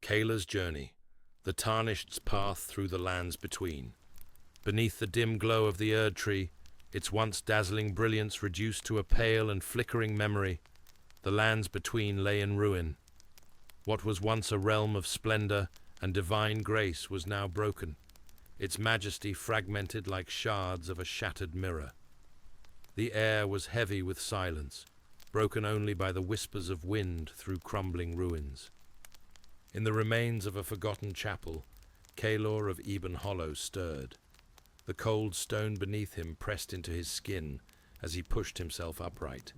Kaelor's journey, the Tarnished's path through the lands between. Beneath the dim glow of the Erd tree, its once dazzling brilliance reduced to a pale and flickering memory, the lands between lay in ruin. What was once a realm of splendor and divine grace was now broken, its majesty fragmented like shards of a shattered mirror. The air was heavy with silence, broken only by the whispers of wind through crumbling ruins. In the remains of a forgotten chapel, Kaelor of Eben Hollow stirred. The cold stone beneath him pressed into his skin as he pushed himself upright.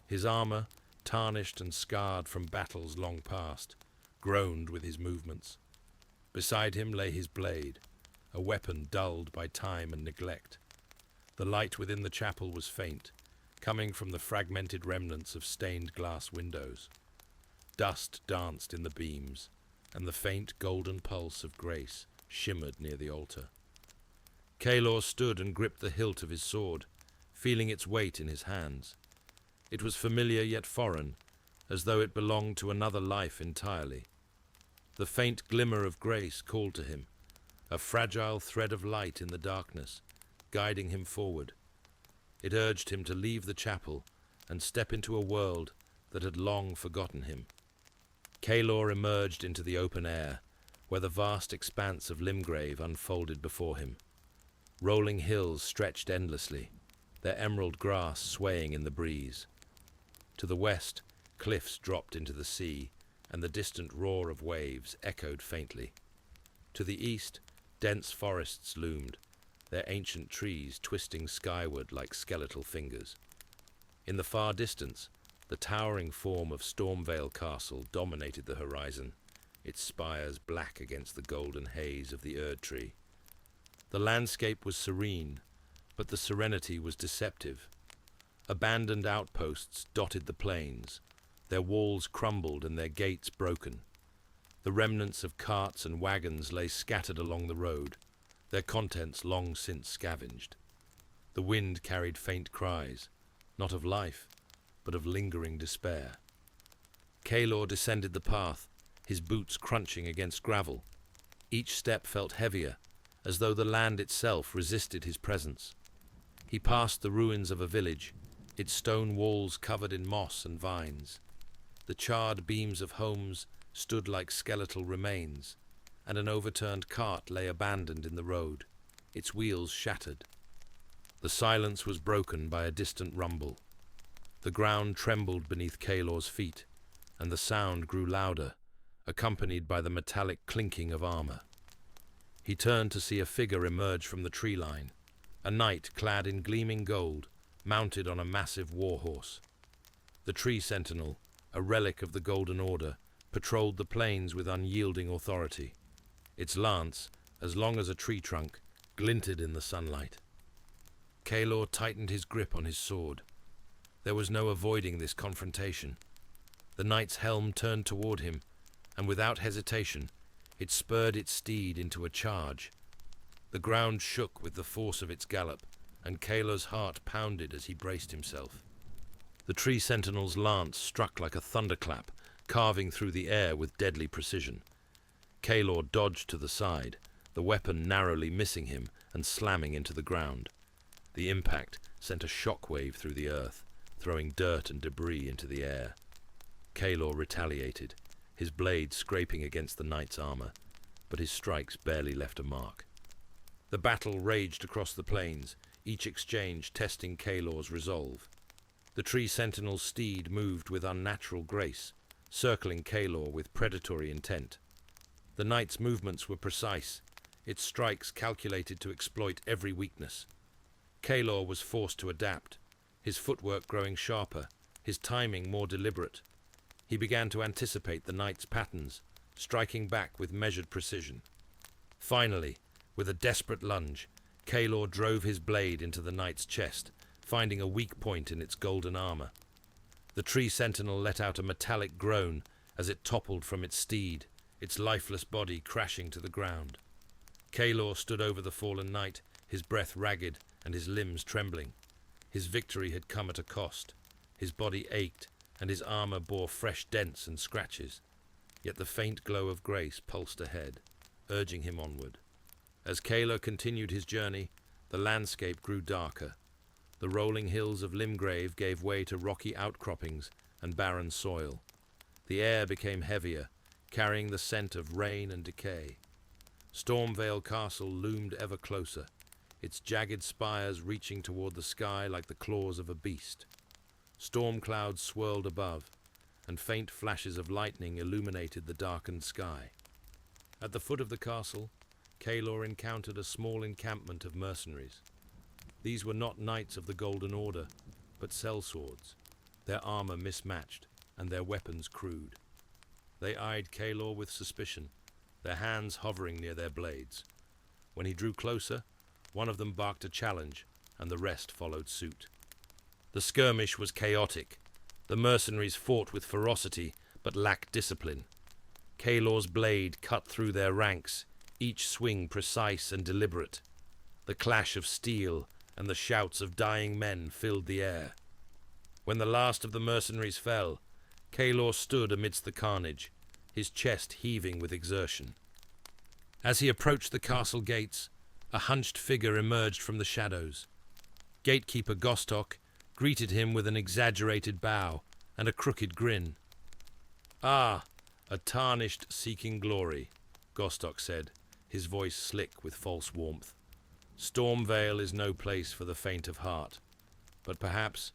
His armor, tarnished and scarred from battles long past, groaned with his movements. Beside him lay his blade, a weapon dulled by time and neglect. The light within the chapel was faint, coming from the fragmented remnants of stained glass windows. Dust danced in the beams, and the faint golden pulse of grace shimmered near the altar. Kaelor stood and gripped the hilt of his sword, feeling its weight in his hands. It was familiar yet foreign, as though it belonged to another life entirely. The faint glimmer of grace called to him, a fragile thread of light in the darkness, guiding him forward. It urged him to leave the chapel and step into a world that had long forgotten him. Kaelor emerged into the open air, where the vast expanse of Limgrave unfolded before him. Rolling hills stretched endlessly, their emerald grass swaying in the breeze. To the west, cliffs dropped into the sea, and the distant roar of waves echoed faintly. To the east, dense forests loomed, their ancient trees twisting skyward like skeletal fingers. In the far distance, the towering form of Stormveil Castle dominated the horizon, its spires black against the golden haze of the Erd tree. The landscape was serene, but the serenity was deceptive. Abandoned outposts dotted the plains, their walls crumbled and their gates broken. The remnants of carts and wagons lay scattered along the road, their contents long since scavenged. The wind carried faint cries, not of life, but of lingering despair. Kaelor descended the path, his boots crunching against gravel. Each step felt heavier, as though the land itself resisted his presence. He passed the ruins of a village, its stone walls covered in moss and vines. The charred beams of homes stood like skeletal remains, and an overturned cart lay abandoned in the road, its wheels shattered. The silence was broken by a distant rumble. The ground trembled beneath Kaelor's feet, and the sound grew louder, accompanied by the metallic clinking of armor. He turned to see a figure emerge from the tree line, a knight clad in gleaming gold, mounted on a massive war-horse. The tree sentinel, a relic of the Golden Order, patrolled the plains with unyielding authority. Its lance, as long as a tree trunk, glinted in the sunlight. Kaelor tightened his grip on his sword. There was no avoiding this confrontation. The knight's helm turned toward him, and without hesitation, it spurred its steed into a charge. The ground shook with the force of its gallop, and Kaelor's heart pounded as he braced himself. The tree sentinel's lance struck like a thunderclap, carving through the air with deadly precision. Kaelor dodged to the side, the weapon narrowly missing him and slamming into the ground. The impact sent a shockwave through the earth, throwing dirt and debris into the air. Kaelor retaliated, his blade scraping against the knight's armor, but his strikes barely left a mark. The battle raged across the plains, each exchange testing Kaelor's resolve. The tree sentinel's steed moved with unnatural grace, circling Kaelor with predatory intent. The knight's movements were precise, its strikes calculated to exploit every weakness. Kaelor was forced to adapt, his footwork growing sharper, his timing more deliberate. He began to anticipate the knight's patterns, striking back with measured precision. Finally, with a desperate lunge, Kaelor drove his blade into the knight's chest, finding a weak point in its golden armor. The tree sentinel let out a metallic groan as it toppled from its steed, its lifeless body crashing to the ground. Kaelor stood over the fallen knight, his breath ragged and his limbs trembling. His victory had come at a cost. His body ached, and his armor bore fresh dents and scratches. yet the faint glow of grace pulsed ahead, urging him onward. As Kaelor continued his journey, the landscape grew darker. The rolling hills of Limgrave gave way to rocky outcroppings and barren soil. The air became heavier, carrying the scent of rain and decay. Stormveil Castle loomed ever closer, its jagged spires reaching toward the sky like the claws of a beast. Storm clouds swirled above, and faint flashes of lightning illuminated the darkened sky. At the foot of the castle, Kaelor encountered a small encampment of mercenaries. These were not knights of the Golden Order, but sellswords, their armor mismatched and their weapons crude. They eyed Kaelor with suspicion, their hands hovering near their blades. When he drew closer, one of them barked a challenge, and the rest followed suit. The skirmish was chaotic. The mercenaries fought with ferocity, but lacked discipline. Kaelor's blade cut through their ranks, each swing precise and deliberate. The clash of steel and the shouts of dying men filled the air. When the last of the mercenaries fell, Kaelor stood amidst the carnage, his chest heaving with exertion. As he approached the castle gates, a hunched figure emerged from the shadows. Gatekeeper Godrick greeted him with an exaggerated bow and a crooked grin. "Ah, a Tarnished seeking glory," Godrick said, his voice slick with false warmth. "Stormveil is no place for the faint of heart, but perhaps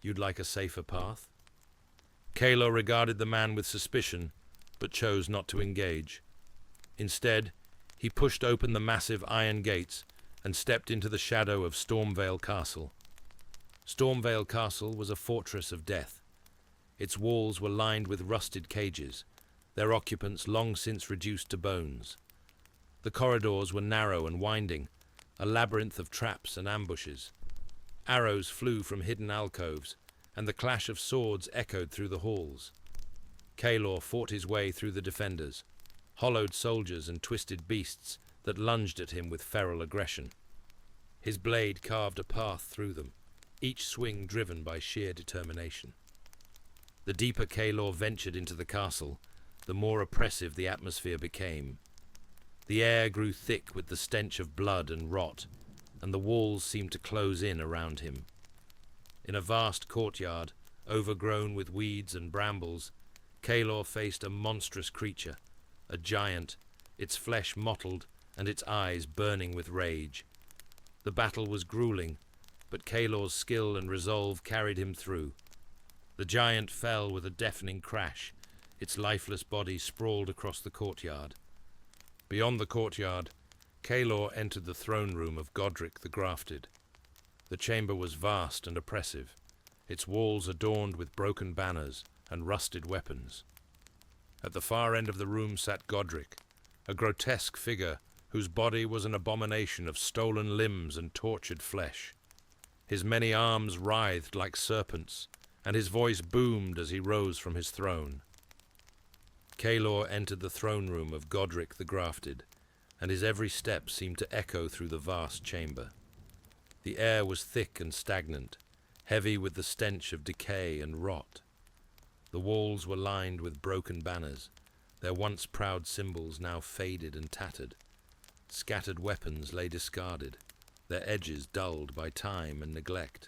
you'd like a safer path?" Kaelor regarded the man with suspicion, but chose not to engage. Instead, he pushed open the massive iron gates and stepped into the shadow of Stormveil Castle. Stormveil Castle was a fortress of death. Its walls were lined with rusted cages, their occupants long since reduced to bones. The corridors were narrow and winding, a labyrinth of traps and ambushes. Arrows flew from hidden alcoves, and the clash of swords echoed through the halls. Kaelor fought his way through the defenders, hollowed soldiers and twisted beasts that lunged at him with feral aggression. His blade carved a path through them, each swing driven by sheer determination. The deeper Kaelor ventured into the castle, the more oppressive the atmosphere became. The air grew thick with the stench of blood and rot, and the walls seemed to close in around him. In a vast courtyard, overgrown with weeds and brambles, Kaelor faced a monstrous creature, a giant, its flesh mottled and its eyes burning with rage. The battle was grueling, but Kaelor's skill and resolve carried him through. The giant fell with a deafening crash, its lifeless body sprawled across the courtyard. Beyond the courtyard, Kaelor entered the throne room of Godrick the Grafted. The chamber was vast and oppressive, its walls adorned with broken banners and rusted weapons. At the far end of the room sat Godrick, a grotesque figure whose body was an abomination of stolen limbs and tortured flesh. His many arms writhed like serpents, and his voice boomed as he rose from his throne. Kaelor entered the throne room of Godrick the Grafted, and his every step seemed to echo through the vast chamber. The air was thick and stagnant, heavy with the stench of decay and rot. The walls were lined with broken banners, their once proud symbols now faded and tattered. Scattered weapons lay discarded, their edges dulled by time and neglect.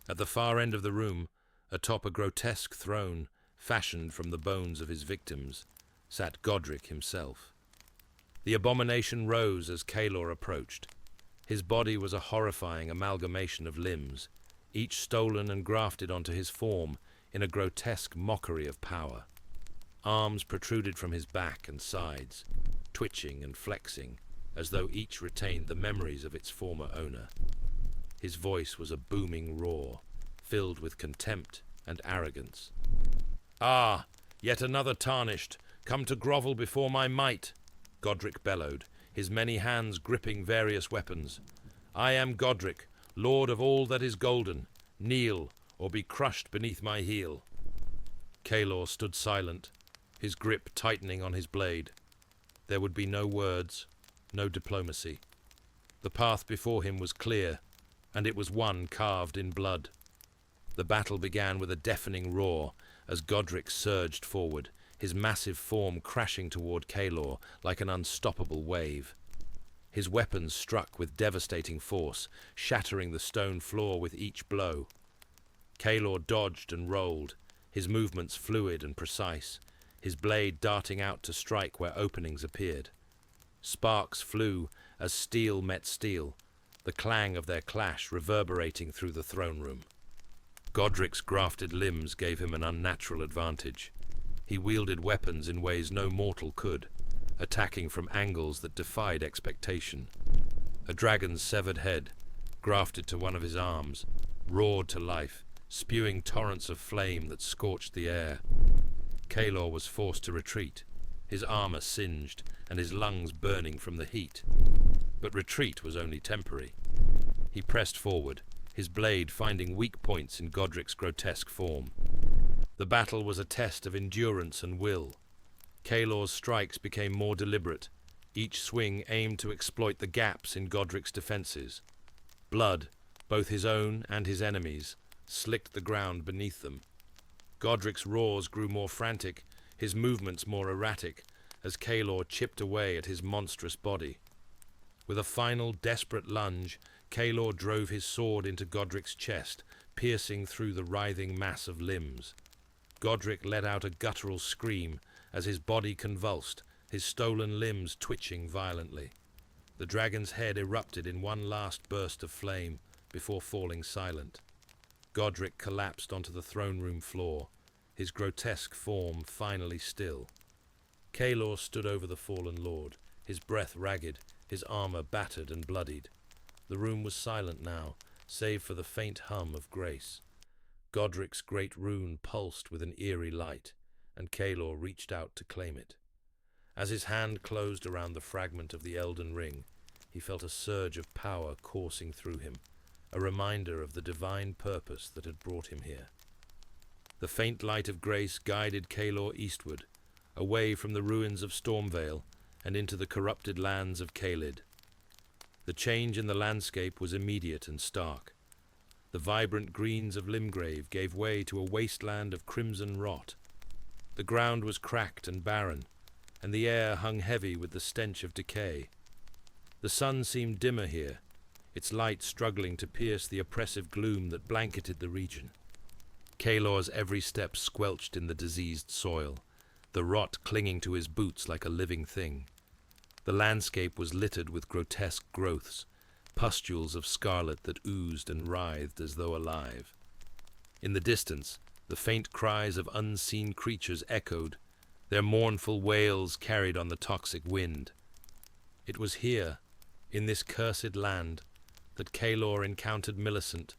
At the far end of the room, atop a grotesque throne fashioned from the bones of his victims, sat Godrick himself. The abomination rose as Kaelor approached. His body was a horrifying amalgamation of limbs, each stolen and grafted onto his form in a grotesque mockery of power. Arms protruded from his back and sides, twitching and flexing, as though each retained the memories of its former owner. His voice was a booming roar, filled with contempt and arrogance. "Ah, yet another Tarnished, come to grovel before my might," Godrick bellowed, his many hands gripping various weapons. "I am Godrick, lord of all that is golden. Kneel, or be crushed beneath my heel." Kaelor stood silent, his grip tightening on his blade. There would be no words, no diplomacy. The path before him was clear, and it was one carved in blood. The battle began with a deafening roar as Godrick surged forward, his massive form crashing toward Kaelor like an unstoppable wave. His weapons struck with devastating force, shattering the stone floor with each blow. Kaelor dodged and rolled, his movements fluid and precise, his blade darting out to strike where openings appeared. Sparks flew as steel met steel, the clang of their clash reverberating through the throne room. Godrick's grafted limbs gave him an unnatural advantage. He wielded weapons in ways no mortal could, attacking from angles that defied expectation. A dragon's severed head, grafted to one of his arms, roared to life, spewing torrents of flame that scorched the air. Kaelor was forced to retreat, his armor singed and his lungs burning from the heat. But retreat was only temporary. He pressed forward, his blade finding weak points in Godrick's grotesque form. The battle was a test of endurance and will. Kaelor's strikes became more deliberate, each swing aimed to exploit the gaps in Godrick's defenses. Blood, both his own and his enemies', slicked the ground beneath them. Godrick's roars grew more frantic, his movements more erratic, as Kaelor chipped away at his monstrous body. With a final desperate lunge, Kaelor drove his sword into Godrick's chest, piercing through the writhing mass of limbs. Godrick let out a guttural scream as his body convulsed, his stolen limbs twitching violently. The dragon's head erupted in one last burst of flame before falling silent. Godrick collapsed onto the throne room floor, his grotesque form finally still. Kaelor stood over the fallen lord, his breath ragged, his armor battered and bloodied. The room was silent now, save for the faint hum of grace. Godrick's great rune pulsed with an eerie light, and Kaelor reached out to claim it. As his hand closed around the fragment of the Elden Ring, he felt a surge of power coursing through him, a reminder of the divine purpose that had brought him here. The faint light of grace guided Kaelor eastward, away from the ruins of Stormveil and into the corrupted lands of Caelid. The change in the landscape was immediate and stark. The vibrant greens of Limgrave gave way to a wasteland of crimson rot. The ground was cracked and barren, and the air hung heavy with the stench of decay. The sun seemed dimmer here, its light struggling to pierce the oppressive gloom that blanketed the region. Kaelor's every step squelched in the diseased soil, the rot clinging to his boots like a living thing. The landscape was littered with grotesque growths, pustules of scarlet that oozed and writhed as though alive. In the distance, the faint cries of unseen creatures echoed, their mournful wails carried on the toxic wind. It was here, in this cursed land, that Kaelor encountered Millicent,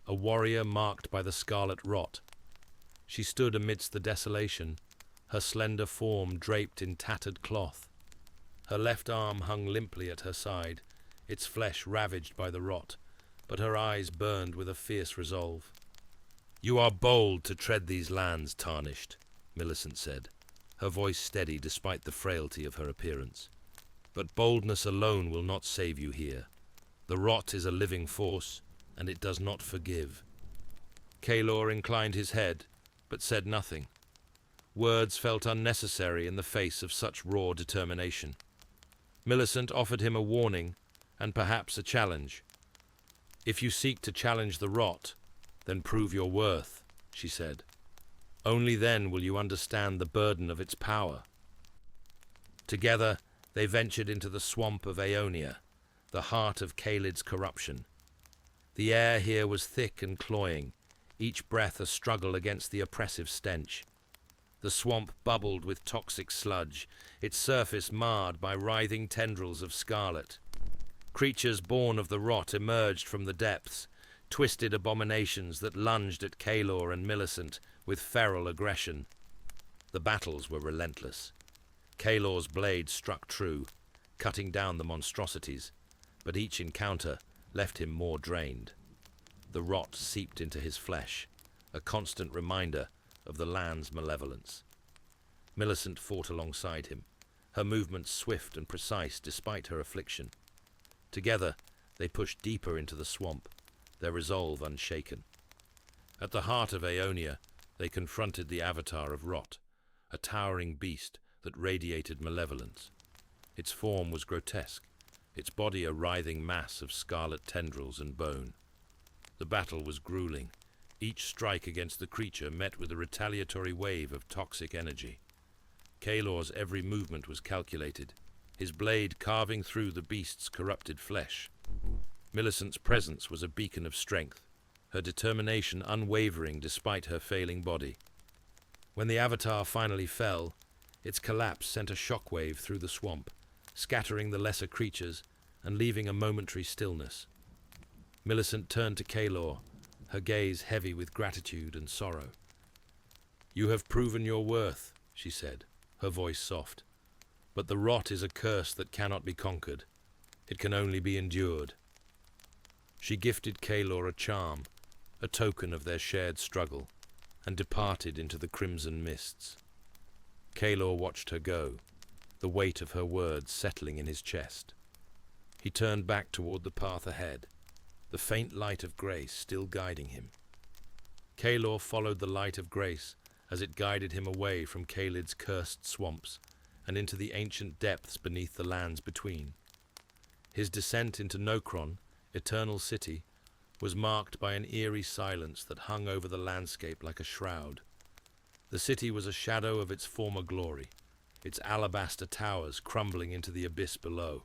a warrior marked by the scarlet rot. She stood amidst the desolation, her slender form draped in tattered cloth. Her left arm hung limply at her side, its flesh ravaged by the rot, but her eyes burned with a fierce resolve. "You are bold to tread these lands, Tarnished," Millicent said, her voice steady despite the frailty of her appearance. "But boldness alone will not save you here. The rot is a living force, and it does not forgive." Kaelor inclined his head, but said nothing. Words felt unnecessary in the face of such raw determination. Millicent offered him a warning, and perhaps a challenge. "If you seek to challenge the rot, then prove your worth," she said. "Only then will you understand the burden of its power." Together, they ventured into the swamp of Aeonia, the heart of Caelid's corruption. The air here was thick and cloying, each breath a struggle against the oppressive stench. The swamp bubbled with toxic sludge, its surface marred by writhing tendrils of scarlet. Creatures born of the rot emerged from the depths, twisted abominations that lunged at Kaelor and Millicent with feral aggression. The battles were relentless. Kaelor's blade struck true, cutting down the monstrosities, but each encounter left him more drained. The rot seeped into his flesh, a constant reminder of the land's malevolence. Millicent fought alongside him, her movements swift and precise despite her affliction. Together, they pushed deeper into the swamp, their resolve unshaken. At the heart of Aeonia, they confronted the avatar of rot, a towering beast that radiated malevolence. Its form was grotesque, its body a writhing mass of scarlet tendrils and bone. The battle was grueling, each strike against the creature met with a retaliatory wave of toxic energy. Kaelor's every movement was calculated, his blade carving through the beast's corrupted flesh. Millicent's presence was a beacon of strength, her determination unwavering despite her failing body. When the avatar finally fell, its collapse sent a shockwave through the swamp, scattering the lesser creatures and leaving a momentary stillness. Millicent turned to Kaelor, her gaze heavy with gratitude and sorrow. "You have proven your worth," she said, her voice soft. "But the rot is a curse that cannot be conquered. It can only be endured." She gifted Kaelor a charm, a token of their shared struggle, and departed into the crimson mists. Kaelor watched her go, the weight of her words settling in his chest. He turned back toward the path ahead, the faint light of grace still guiding him. Kaelor followed the light of grace as it guided him away from Caelid's cursed swamps and into the ancient depths beneath the lands between. His descent into Nokron, Eternal City, was marked by an eerie silence that hung over the landscape like a shroud. The city was a shadow of its former glory, its alabaster towers crumbling into the abyss below.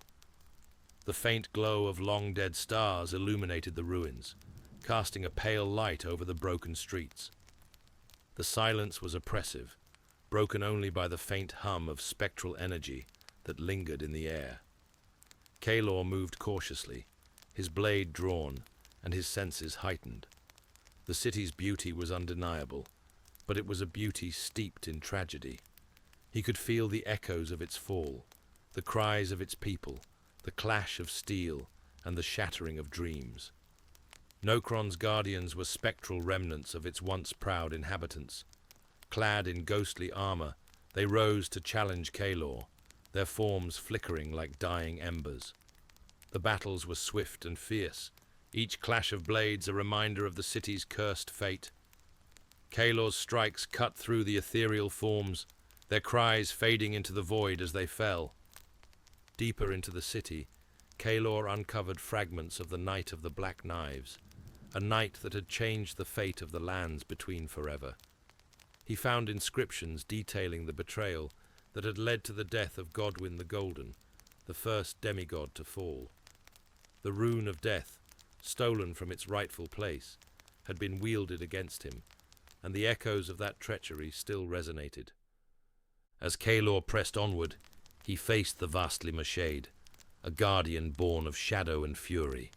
The faint glow of long-dead stars illuminated the ruins, casting a pale light over the broken streets. The silence was oppressive, broken only by the faint hum of spectral energy that lingered in the air. Kaelor moved cautiously, his blade drawn and his senses heightened. The city's beauty was undeniable, but it was a beauty steeped in tragedy. He could feel the echoes of its fall, the cries of its people, the clash of steel, and the shattering of dreams. Nokron's guardians were spectral remnants of its once proud inhabitants. Clad in ghostly armor, they rose to challenge Kaelor, their forms flickering like dying embers. The battles were swift and fierce, each clash of blades a reminder of the city's cursed fate. Kaelor's strikes cut through the ethereal forms, their cries fading into the void as they fell. Deeper into the city, Kaelor uncovered fragments of the Night of the Black Knives, a night that had changed the fate of the lands between forever. He found inscriptions detailing the betrayal that had led to the death of Godwyn the Golden, the first demigod to fall. The rune of death, stolen from its rightful place, had been wielded against him, and the echoes of that treachery still resonated. As Kaelor pressed onward, he faced the Vastlimer Shade, a guardian born of shadow and fury.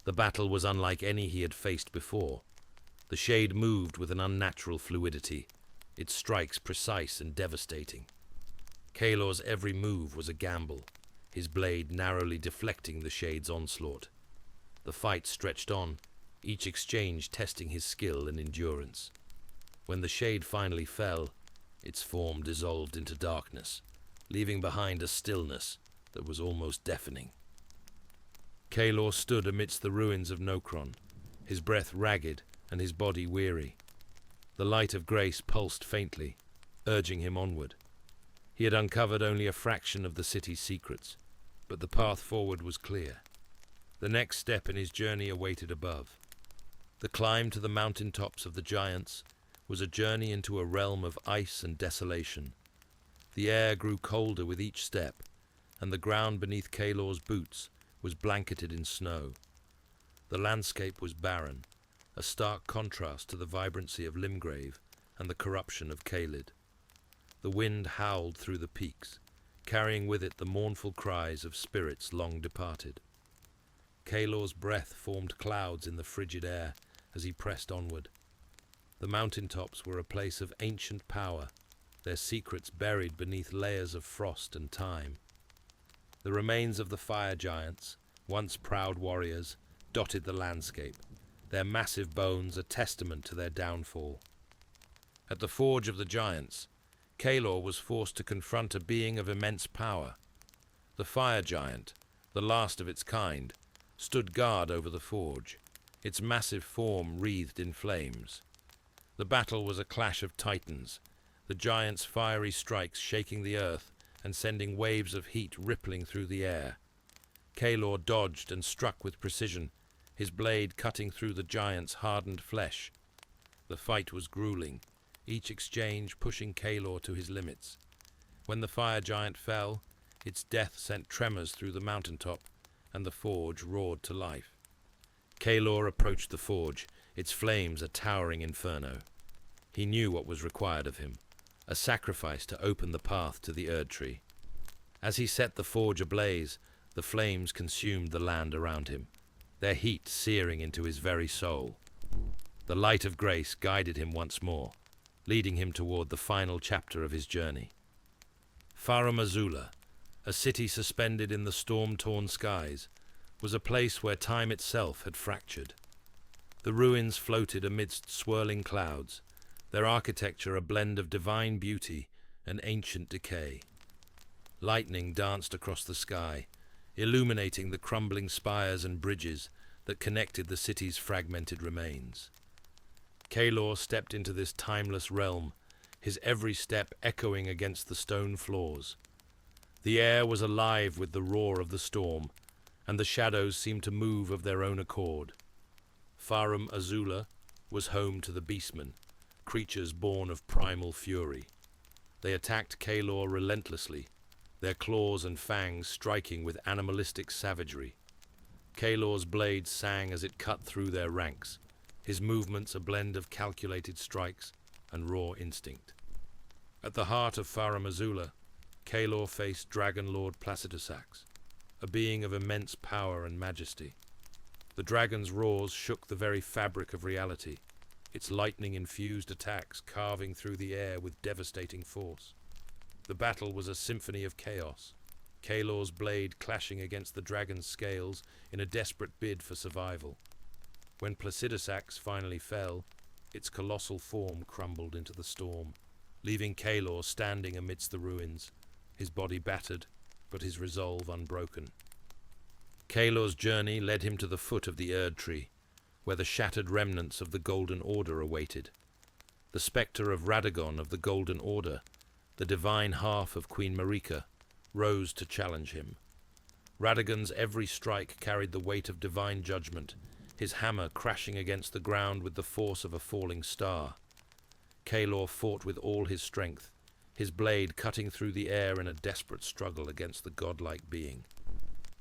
The battle was unlike any he had faced before. The Shade moved with an unnatural fluidity, its strikes precise and devastating. Kaelor's every move was a gamble, his blade narrowly deflecting the Shade's onslaught. The fight stretched on, each exchange testing his skill and endurance. When the Shade finally fell, its form dissolved into darkness, leaving behind a stillness that was almost deafening. Kaelor stood amidst the ruins of Nokron, his breath ragged and his body weary. The light of grace pulsed faintly, urging him onward. He had uncovered only a fraction of the city's secrets, but the path forward was clear. The next step in his journey awaited above. The climb to the mountaintops of the giants was a journey into a realm of ice and desolation. The air grew colder with each step, and the ground beneath Kaelor's boots was blanketed in snow. The landscape was barren, a stark contrast to the vibrancy of Limgrave and the corruption of Caelid. The wind howled through the peaks, carrying with it the mournful cries of spirits long departed. Kaelor's breath formed clouds in the frigid air as he pressed onward. The mountaintops were a place of ancient power, their secrets buried beneath layers of frost and time. The remains of the fire giants, once proud warriors, dotted the landscape, their massive bones a testament to their downfall. At the forge of the giants, Kaelor was forced to confront a being of immense power. The fire giant, the last of its kind, stood guard over the forge, its massive form wreathed in flames. The battle was a clash of titans, the giant's fiery strikes shaking the earth and sending waves of heat rippling through the air. Kaelor dodged and struck with precision, his blade cutting through the giant's hardened flesh. The fight was grueling, each exchange pushing Kaelor to his limits. When the fire giant fell, its death sent tremors through the mountaintop, and the forge roared to life. Kaelor approached the forge, its flames a towering inferno. He knew what was required of him, a sacrifice to open the path to the Erdtree. As he set the forge ablaze, the flames consumed the land around him, their heat searing into his very soul. The light of grace guided him once more, leading him toward the final chapter of his journey. Farum Azula, a city suspended in the storm-torn skies, was a place where time itself had fractured. The ruins floated amidst swirling clouds, their architecture a blend of divine beauty and ancient decay. Lightning danced across the sky, illuminating the crumbling spires and bridges that connected the city's fragmented remains. Kaelor stepped into this timeless realm, his every step echoing against the stone floors. The air was alive with the roar of the storm, and the shadows seemed to move of their own accord. Farum Azula was home to the beastmen, creatures born of primal fury. They attacked Kaelor relentlessly, their claws and fangs striking with animalistic savagery. Kaelor's blade sang as it cut through their ranks, his movements a blend of calculated strikes and raw instinct. At the heart of Farum Azula, Kaelor faced Dragon Lord Placidusax, a being of immense power and majesty. The dragon's roars shook the very fabric of reality, its lightning-infused attacks carving through the air with devastating force. The battle was a symphony of chaos, Kaelor's blade clashing against the dragon's scales in a desperate bid for survival. When Placidusax finally fell, its colossal form crumbled into the storm, leaving Kaelor standing amidst the ruins, his body battered, but his resolve unbroken. Kaelor's journey led him to the foot of the Erdtree, where the shattered remnants of the Golden Order awaited. The spectre of Radagon of the Golden Order, the divine half of Queen Marika, rose to challenge him. Radagon's every strike carried the weight of divine judgment, his hammer crashing against the ground with the force of a falling star. Kaelor fought with all his strength, his blade cutting through the air in a desperate struggle against the godlike being.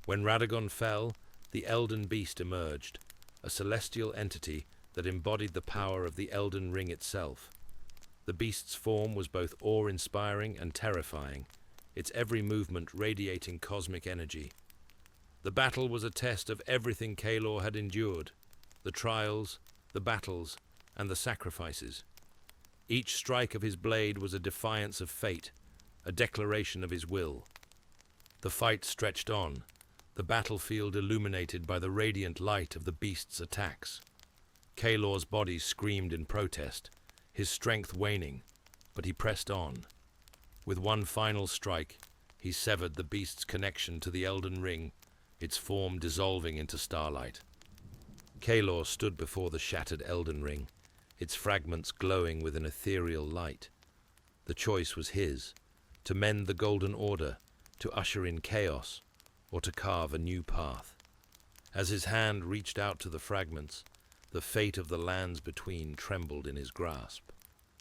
When Radagon fell, the Elden Beast emerged, a celestial entity that embodied the power of the Elden Ring itself. The beast's form was both awe-inspiring and terrifying, its every movement radiating cosmic energy. The battle was a test of everything Kaelor had endured, the trials, the battles, and the sacrifices. Each strike of his blade was a defiance of fate, a declaration of his will. The fight stretched on, the battlefield illuminated by the radiant light of the beast's attacks. Kaelor's body screamed in protest, his strength waning, but he pressed on. With one final strike, he severed the beast's connection to the Elden Ring, its form dissolving into starlight. Kaelor stood before the shattered Elden Ring, its fragments glowing with an ethereal light. The choice was his, to mend the Golden Order, to usher in chaos, or to carve a new path. As his hand reached out to the fragments, the fate of the lands between trembled in his grasp.